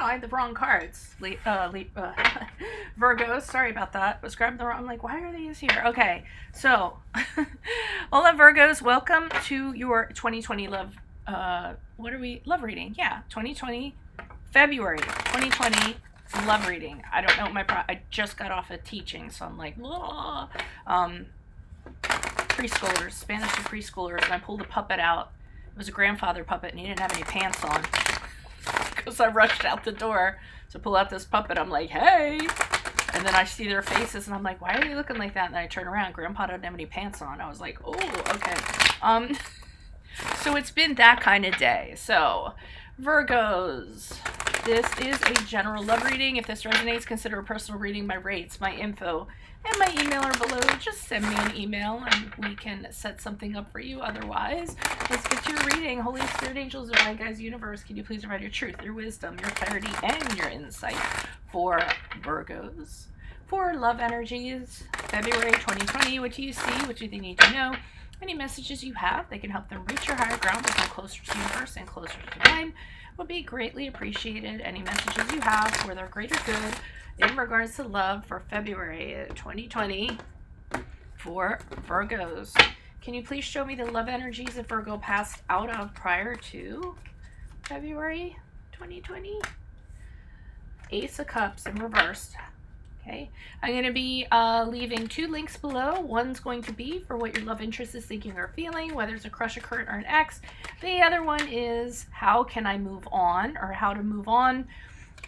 I had the wrong cards. Virgo, sorry about that. I was grabbing the wrong. I'm like, why are these here? Okay, so hola Virgos, welcome to your 2020 love. What are we? Love reading. Yeah, 2020 February 2020 love reading. I don't know my I just got off of teaching, so I'm like, preschoolers, Spanish to preschoolers, and I pulled a puppet out. It was a grandfather puppet, and he didn't have any pants on. Because I rushed out the door to pull out this puppet. I'm like, hey! And then I see their faces, and I'm like, why are you looking like that? And then I turn around, Grandpa didn't have any pants on. I was like, oh, okay. So it's been that kind of day. So, Virgos, this is a general love reading. If this resonates, consider a personal reading. My rates, my info, and my email are below. Just send me an email and we can set something up for you. Otherwise, let's get to your reading. Holy Spirit, angels, divine guides, universe, can you please provide your truth, your wisdom, your clarity, and your insight for Virgos? For love energies, February 2020, what do you see? What do they need to know? Any messages you have that can help them reach your higher ground, become closer to the universe and closer to divine would be greatly appreciated. Any messages you have for their greater good in regards to love for February 2020 for Virgos. Can you please show me the love energies that Virgo passed out of prior to February 2020? Ace of Cups in reversed. Okay, I'm going to be leaving 2 links below. One's going to be for what your love interest is thinking or feeling, whether it's a crush, a current, or an ex. The other one is how can I move on, or how to move on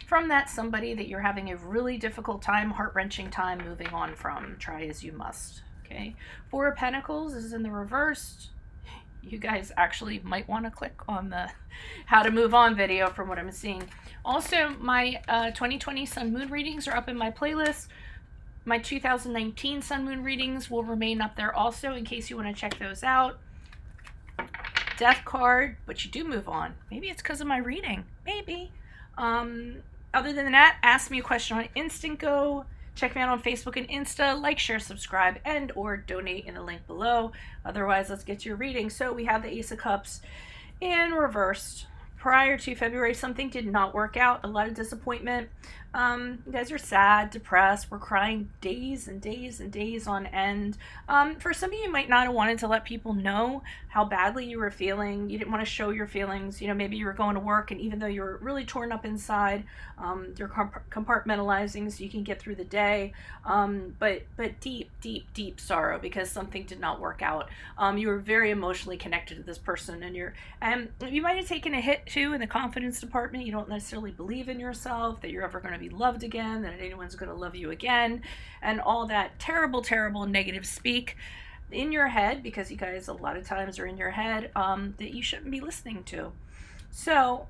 from that somebody that you're having a really difficult time, heart-wrenching time moving on from. Try as you must. Okay, 4 of Pentacles is in the reversed. You guys actually might want to click on the how to move on video from what I'm seeing. Also, my 2020 Sun Moon readings are up in my playlist. My 2019 Sun Moon readings will remain up there also in case you want to check those out. Death card, but you do move on. Maybe it's because of my reading. Maybe. Other than that, ask me a question on Instant Go. Check me out on Facebook and Insta. Like, share, subscribe, and or donate in the link below. Otherwise, let's get to your reading. So we have the Ace of Cups in reversed. Prior to February, something did not work out. A lot of disappointment. You guys are sad, depressed. We're crying days and days and days on end. For some of you, might not have wanted to let people know how badly you were feeling. You didn't want to show your feelings. You know, maybe you were going to work, and even though you were really torn up inside, you're compartmentalizing so you can get through the day. But deep, deep, deep sorrow because something did not work out. You were very emotionally connected to this person, and you might have taken a hit too in the confidence department. You don't necessarily believe in yourself, that you're ever going to be loved again, that anyone's going to love you again, and all that terrible, terrible negative speak in your head, because you guys a lot of times are in your head, that you shouldn't be listening to. So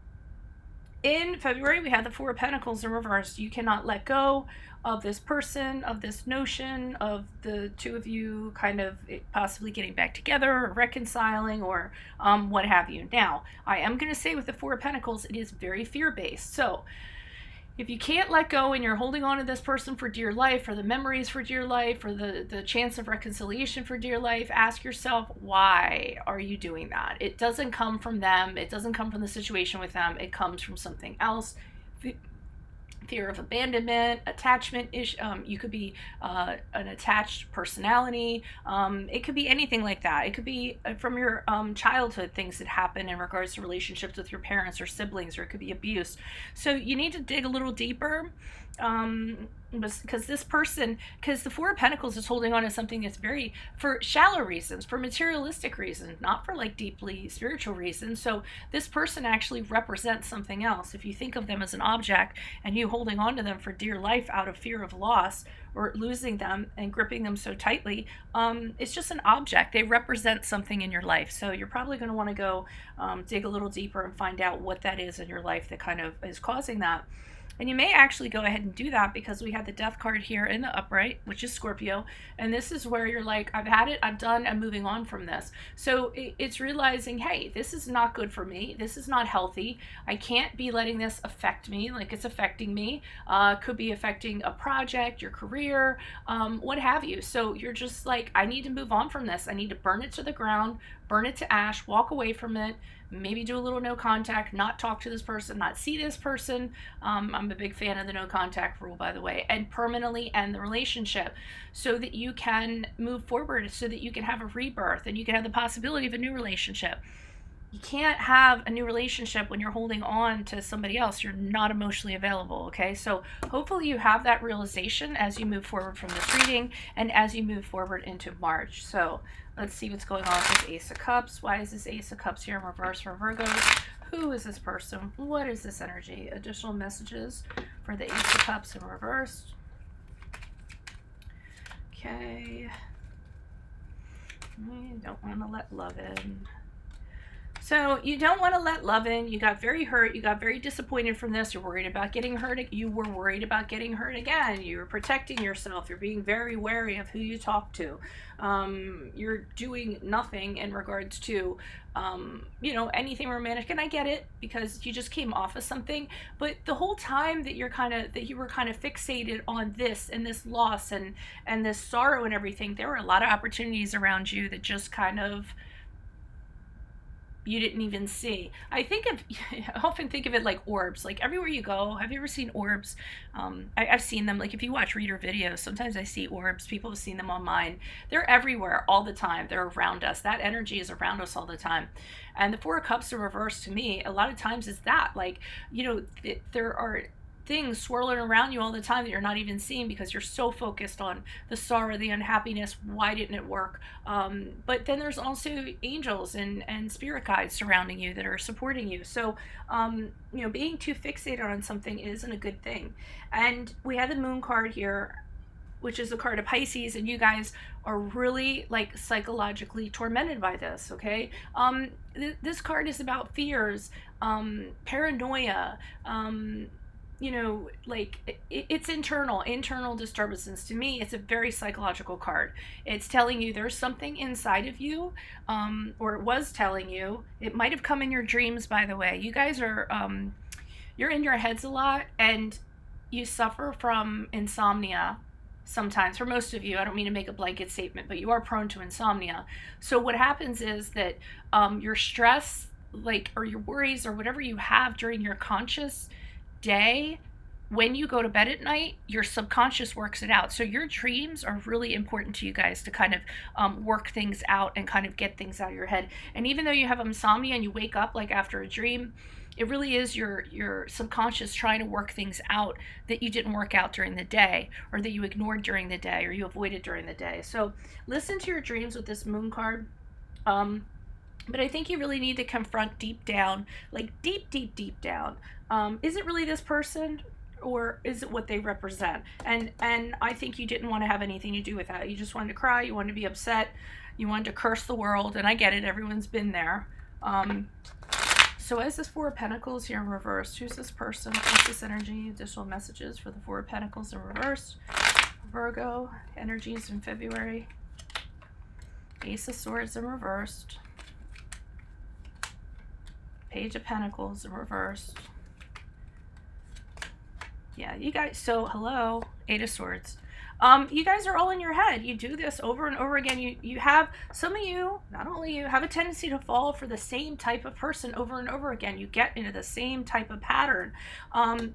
in February, we had the 4 of Pentacles in reverse. You cannot let go of this person, of this notion of the two of you kind of possibly getting back together or reconciling or what have you. Now, I am going to say with the 4 of Pentacles, it is very fear-based. So if you can't let go and you're holding on to this person for dear life, or the memories for dear life, or the chance of reconciliation for dear life, ask yourself, why are you doing that? It doesn't come from them. It doesn't come from the situation with them. It comes from something else. Fear of abandonment, attachment issue. You could be an attached personality. It could be anything like that. It could be from your childhood, things that happen in regards to relationships with your parents or siblings, or it could be abuse. So you need to dig a little deeper, because this person, because the 4 of Pentacles is holding on to something that's very, for shallow reasons, for materialistic reasons, not for like deeply spiritual reasons. So this person actually represents something else. If you think of them as an object and you holding on to them for dear life out of fear of loss or losing them and gripping them so tightly, it's just an object. They represent something in your life. So you're probably going to want to go dig a little deeper and find out what that is in your life that kind of is causing that. And you may actually go ahead and do that, because we have the Death card here in the upright, which is Scorpio. And this is where you're like, I've had it, I'm done, I'm moving on from this. So it's realizing, hey, this is not good for me. This is not healthy. I can't be letting this affect me like it's affecting me. Could be affecting a project, your career, what have you. So you're just like, I need to move on from this. I need to burn it to the ground, burn it to ash, walk away from it, maybe do a little no contact, not talk to this person, not see this person. I'm a big fan of the no contact rule, by the way, and permanently end the relationship so that you can move forward, so that you can have a rebirth and you can have the possibility of a new relationship. You can't have a new relationship when you're holding on to somebody else. You're not emotionally available, okay? So hopefully you have that realization as you move forward from this reading and as you move forward into March. So let's see what's going on with Ace of Cups. Why is this Ace of Cups here in reverse for Virgos? Who is this person? What is this energy? Additional messages for the Ace of Cups in reverse. Okay. You don't want to let love in. So you don't want to let love in. You got very hurt. You got very disappointed from this. You're worried about getting hurt. You were worried about getting hurt again. You were protecting yourself. You're being very wary of who you talk to. You're doing nothing in regards to, you know, anything romantic. And I get it because you just came off of something. But the whole time that you were kind of fixated on this and this loss and this sorrow and everything, there were a lot of opportunities around you that just kind of you didn't even see. I often think of it like orbs. Like everywhere you go, have you ever seen orbs? I've seen them. Like if you watch reader videos, sometimes I see orbs. People have seen them on mine. They're everywhere all the time. They're around us. That energy is around us all the time. And the Four of Cups in reverse to me, a lot of times is that. Like, you know, there are things swirling around you all the time that you're not even seeing because you're so focused on the sorrow, the unhappiness, why didn't it work? But then there's also angels and spirit guides surrounding you that are supporting you. So, you know, being too fixated on something isn't a good thing. And we have the Moon card here, which is a card of Pisces, and you guys are really like psychologically tormented by this, okay? This card is about fears, paranoia, you know, like it's internal disturbances. To me, it's a very psychological card. It's telling you there's something inside of you, or it was telling you. It might have come in your dreams, by the way. You guys are, you're in your heads a lot, and you suffer from insomnia sometimes. For most of you, I don't mean to make a blanket statement, but you are prone to insomnia. So what happens is that your stress, like, or your worries, or whatever you have during your conscious day, when you go to bed at night, your subconscious works it out. So your dreams are really important to you guys to kind of work things out and kind of get things out of your head. And even though you have insomnia and you wake up like after a dream, it really is your subconscious trying to work things out that you didn't work out during the day, or that you ignored during the day, or you avoided during the day. So listen to your dreams with this Moon card. But I think you really need to confront deep down, like deep down. Is it really this person, or is it what they represent? And I think you didn't want to have anything to do with that. You just wanted to cry. You wanted to be upset. You wanted to curse the world. And I get it. Everyone's been there. So as this Four of Pentacles here in reverse, who's this person? What's this energy? Additional messages for the Four of Pentacles in reverse. Virgo, energies in February. Ace of Swords in reversed. Page of Pentacles in reversed. Yeah, you guys, so hello, Eight of Swords. You guys are all in your head. You do this over and over again. You have, some of you, not only you, have a tendency to fall for the same type of person over and over again. You get into the same type of pattern.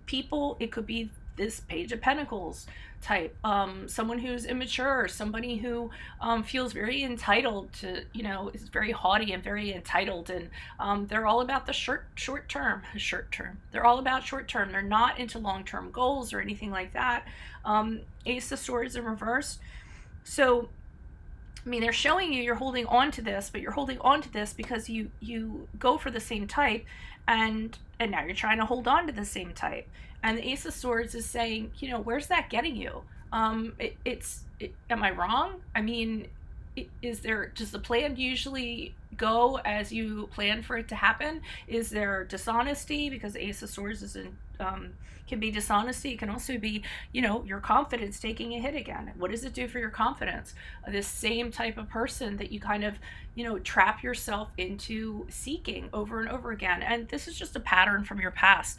People, it could be this Page of Pentacles type, someone who's immature, somebody who feels very entitled to, you know, is very haughty and very entitled, and they're all about the short term. They're all about short term. They're not into long-term goals or anything like that. Ace of Swords in reverse. So I mean, they're showing you you're holding on to this, but you're holding on to this because you go for the same type, and now you're trying to hold on to the same type. And the Ace of Swords is saying, you know, where's that getting you? Am I wrong? I mean, does the plan usually go as you plan for it to happen? Is there dishonesty? Because the Ace of Swords is can be dishonesty. It can also be, you know, your confidence taking a hit again. What does it do for your confidence? This same type of person that you kind of, you know, trap yourself into seeking over and over again. And this is just a pattern from your past.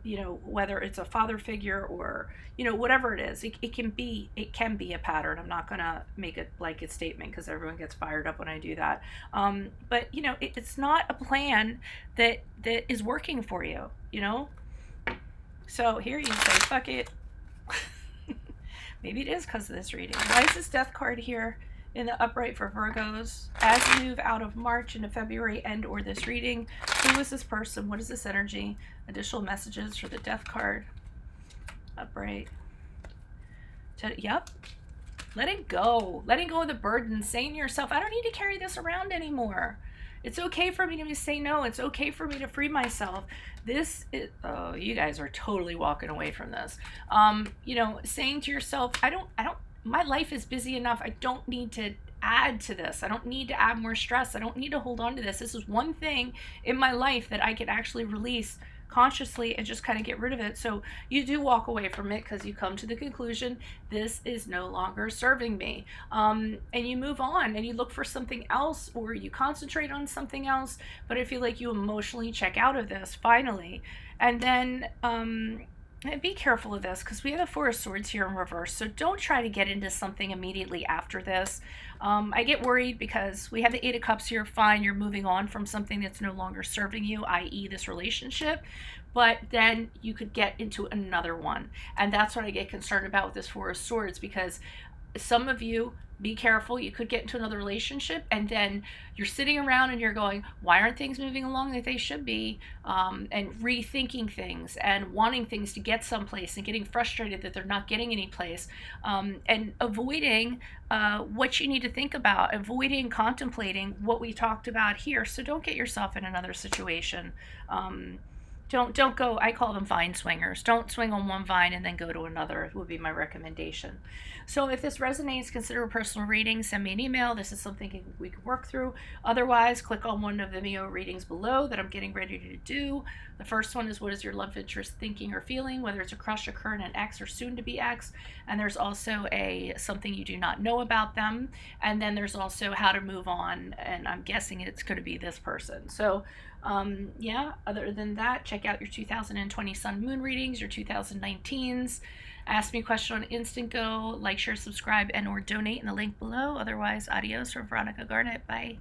You know, whether it's a father figure or, you know, whatever it is, it can be a pattern. I'm not going to make a blanket statement because everyone gets fired up when I do that. But you know, it's not a plan that is working for you, you know. So here you say, fuck it. Maybe it is because of this reading. Why is this death card here in the upright for Virgos? As you move out of March into February and or this reading, who is this person? What is this energy? Additional messages for the death card. Upright. Yep. Letting go. Letting go of the burden. Saying to yourself, I don't need to carry this around anymore. It's okay for me to say no. It's okay for me to free myself. This is, oh, you guys are totally walking away from this. You know, saying to yourself, my life is busy enough. I don't need to add to this. I don't need to add more stress. I don't need to hold on to this. This is one thing in my life that I can actually release consciously and just kind of get rid of it. So you do walk away from it because you come to the conclusion, this is no longer serving me. And you move on and you look for something else, or you concentrate on something else, but I feel like you emotionally check out of this finally. And then and be careful of this because we have the Four of Swords here in reverse. So don't try to get into something immediately after this. I get worried because we have the Eight of Cups here. Fine, you're moving on from something that's no longer serving you, i.e. this relationship. But then you could get into another one. And that's what I get concerned about with this Four of Swords, because some of you, be careful, you could get into another relationship and then you're sitting around and you're going, why aren't things moving along like they should be? And rethinking things and wanting things to get someplace and getting frustrated that they're not getting any place, and avoiding what you need to think about, avoiding contemplating what we talked about here. So don't get yourself in another situation. Don't go, I call them vine swingers. Don't swing on one vine and then go to another, would be my recommendation. So if this resonates, consider a personal reading. Send me an email. This is something we could work through. Otherwise, click on one of the Vimeo readings below that I'm getting ready to do. The first one is, what is your love interest thinking or feeling, whether it's a crush, a current, an ex, or soon to be ex. And there's also something you do not know about them. And then there's also how to move on. And I'm guessing it's going to be this person. So yeah, other than that, check out your 2020 Sun Moon readings, your 2019s. Ask me a question on Instant Go. Like, share, subscribe, and or donate in the link below. Otherwise, adios from Veronica Garnett. Bye.